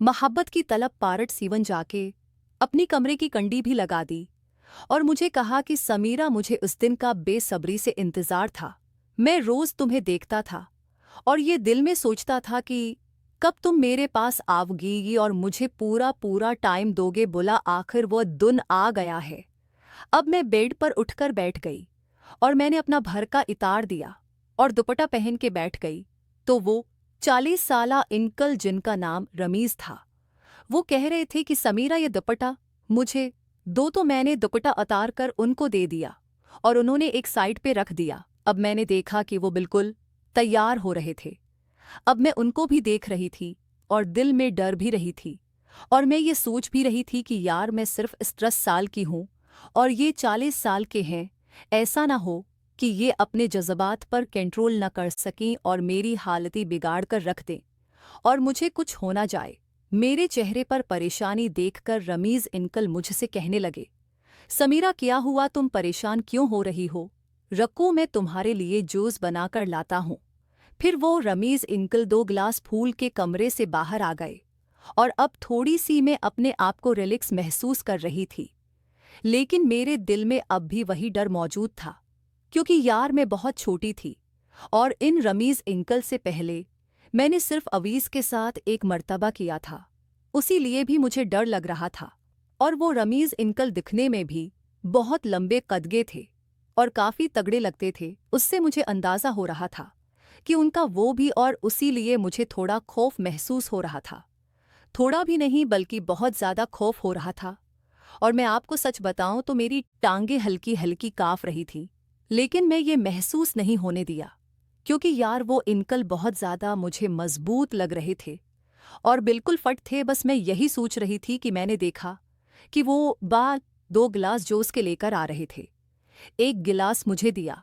मोहब्बत की तलब पारट सीवन जाके अपनी कमरे की कंडी भी लगा दी और मुझे कहा कि समीरा, मुझे उस दिन का बेसब्री से इंतज़ार था। मैं रोज़ तुम्हें देखता था और ये दिल में सोचता था कि कब तुम मेरे पास आओगी और मुझे पूरा पूरा टाइम दोगे। बोला आखिर वो दिन आ गया है। अब मैं बेड पर उठकर बैठ गई और मैंने अपना भरका इतार दिया और दुपट्टा पहन के बैठ गई तो वो 40 साला अंकल, जिनका नाम रमीज था, वो कह रहे थे कि समीरा, ये दुपट्टा मुझे दो। तो मैंने दुपट्टा उतार कर उनको दे दिया और उन्होंने एक साइड पे रख दिया। अब मैंने देखा कि वो बिल्कुल तैयार हो रहे थे। अब मैं उनको भी देख रही थी और दिल में डर भी रही थी और मैं ये सोच भी रही थी कि यार, मैं सिर्फ इस 10 साल की हूँ और ये 40 साल के हैं। ऐसा ना हो कि ये अपने जज्बात पर कंट्रोल न कर सकें और मेरी हालती बिगाड़ कर रख दें और मुझे कुछ हो ना जाए। मेरे चेहरे पर परेशानी देखकर रमीज अंकल मुझसे कहने लगे, समीरा क्या हुआ, तुम परेशान क्यों हो रही हो? रखो, मैं तुम्हारे लिए जूस बनाकर लाता हूँ। फिर वो रमीज अंकल 2 गिलास फूल के कमरे से बाहर आ गए और अब थोड़ी सी मैं अपने आप को रिलैक्स महसूस कर रही थी। लेकिन मेरे दिल में अब भी वही डर मौजूद था, क्योंकि यार, मैं बहुत छोटी थी और इन रमीज अंकल से पहले मैंने सिर्फ अवीस के साथ एक मर्तबा किया था। उसी लिए भी मुझे डर लग रहा था। और वो रमीज अंकल दिखने में भी बहुत लंबे कदगे थे और काफी तगड़े लगते थे। उससे मुझे अंदाजा हो रहा था कि उनका वो भी, और उसी लिए मुझे थोड़ा खौफ महसूस हो रहा था। थोड़ा भी नहीं बल्कि बहुत ज्यादा खौफ हो रहा था। और मैं आपको सच बताऊं तो मेरी टांगें हल्की हल्की कांप रही थी। लेकिन मैं ये महसूस नहीं होने दिया, क्योंकि यार, वो अंकल बहुत ज्यादा मुझे मजबूत लग रहे थे और बिल्कुल फट थे। बस मैं यही सोच रही थी कि मैंने देखा कि वो 2 गिलास जूस के लेकर आ रहे थे। एक गिलास मुझे दिया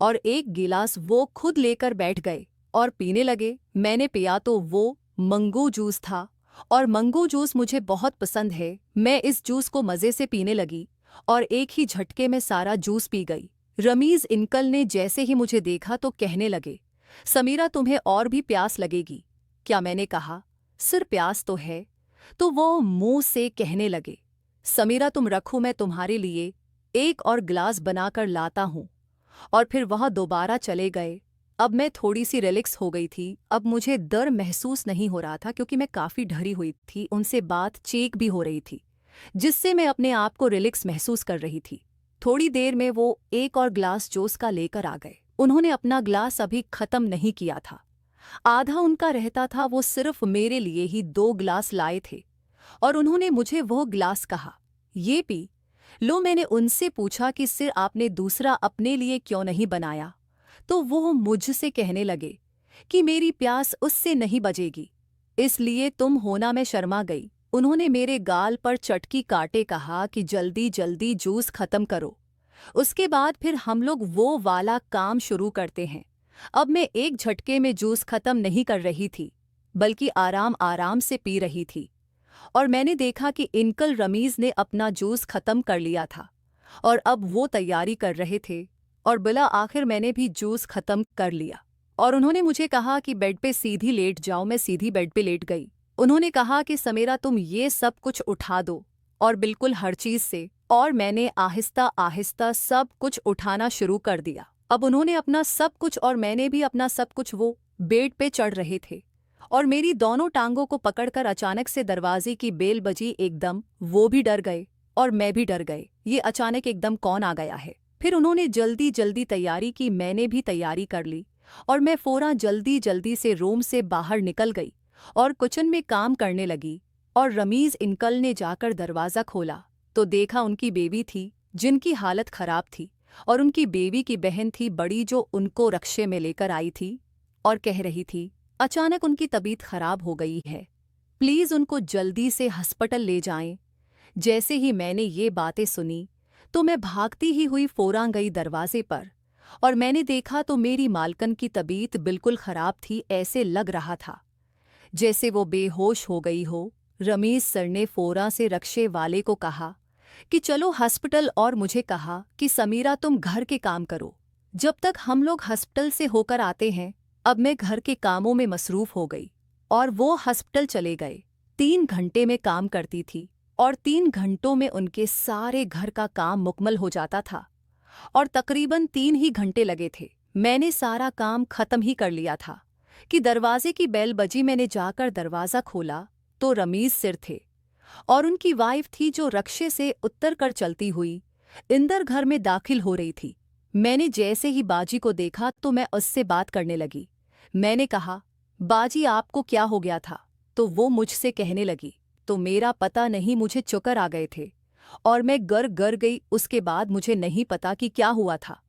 और एक गिलास वो खुद लेकर बैठ गए और पीने लगे। मैंने पिया तो वो मंगो जूस था और मंगो जूस मुझे बहुत पसंद है। मैं इस जूस को मज़े से पीने लगी और एक ही झटके में सारा जूस पी गई। रमीज अंकल ने जैसे ही मुझे देखा तो कहने लगे, समीरा, तुम्हें और भी प्यास लगेगी क्या? मैंने कहा, सिर प्यास तो है। तो वो मुंह से कहने लगे, समीरा, तुम रखो, मैं तुम्हारे लिए एक और गिलास बनाकर लाता हूँ। और फिर वह दोबारा चले गए। अब मैं थोड़ी सी रिलैक्स हो गई थी। अब मुझे डर महसूस नहीं हो रहा था, क्योंकि मैं काफ़ी डरी हुई थी। उनसे बातचीत भी हो रही थी, जिससे मैं अपने आप को रिलैक्स महसूस कर रही थी। थोड़ी देर में वो एक और ग्लास जूस का लेकर आ गए। उन्होंने अपना ग्लास अभी ख़त्म नहीं किया था, आधा उनका रहता था। वो सिर्फ मेरे लिए ही 2 गिलास लाए थे और उन्होंने मुझे वो गिलास कहा, ये पी लो। मैंने उनसे पूछा कि सिर आपने दूसरा अपने लिए क्यों नहीं बनाया? तो वो मुझसे कहने लगे कि मेरी प्यास उससे नहीं बजेगी, इसलिए तुम होना। मैं शर्मा गई। उन्होंने मेरे गाल पर चटकी काटे कहा कि जल्दी जल्दी जूस खत्म करो, उसके बाद फिर हम लोग वो वाला काम शुरू करते हैं। अब मैं एक झटके में जूस खत्म नहीं कर रही थी, बल्कि आराम आराम से पी रही थी। और मैंने देखा कि अंकल रमीज ने अपना जूस खत्म कर लिया था और अब वो तैयारी कर रहे थे। और बिला आखिर मैंने भी जूस खत्म कर लिया और उन्होंने मुझे कहा कि बेड पे सीधी लेट जाओ। मैं सीधी बेड पे लेट गई। उन्होंने कहा कि समीरा, तुम ये सब कुछ उठा दो, और बिल्कुल हर चीज से। और मैंने आहिस्ता आहिस्ता सब कुछ उठाना शुरू कर दिया। अब उन्होंने अपना सब कुछ और मैंने भी अपना सब कुछ। वो बेड पे चढ़ रहे थे और मेरी दोनों टांगों को पकड़कर अचानक से दरवाजे की बेल बजी। एकदम वो भी डर गए और मैं भी डर गए। ये अचानक एकदम कौन आ गया है? फिर उन्होंने जल्दी जल्दी तैयारी की, मैंने भी तैयारी कर ली और मैं फौरन जल्दी जल्दी से रूम से बाहर निकल गई और किचन में काम करने लगी। और रमीज अंकल ने जाकर दरवाज़ा खोला तो देखा उनकी बेबी थी, जिनकी हालत खराब थी, और उनकी बेबी की बहन थी बड़ी, जो उनको रक्शे में लेकर आई थी और कह रही थी, अचानक उनकी तबीयत खराब हो गई है, प्लीज़ उनको जल्दी से हॉस्पिटल ले जाएं। जैसे ही मैंने ये बातें सुनी तो मैं भागती ही हुई फौरन गई दरवाजे पर और मैंने देखा तो मेरी मालकन की तबीयत बिल्कुल खराब थी। ऐसे लग रहा था जैसे वो बेहोश हो गई हो। रमीज सर ने फौरन से रक्शे वाले को कहा कि चलो हॉस्पिटल, और मुझे कहा कि समीरा, तुम घर के काम करो जब तक हम लोग हॉस्पिटल से होकर आते हैं। अब मैं घर के कामों में मसरूफ़ हो गई और वो हॉस्पिटल चले गए। 3 घंटे में काम करती थी और 3 घंटों में उनके सारे घर का काम मुकम्मल हो जाता था और तकरीबन 3 ही घंटे लगे थे। मैंने सारा काम खत्म ही कर लिया था कि दरवाजे की बेल बजी। मैंने जाकर दरवाज़ा खोला तो रमीज सिर थे और उनकी वाइफ थी जो रक्शे से उतर कर चलती हुई इंदर घर में दाखिल हो रही थी। मैंने जैसे ही बाजी को देखा तो मैं उससे बात करने लगी। मैंने कहा, बाजी आपको क्या हो गया था? तो वो मुझसे कहने लगी, तो मेरा पता नहीं, मुझे चक्कर आ गए थे और मैं गर गर गई। उसके बाद मुझे नहीं पता कि क्या हुआ था।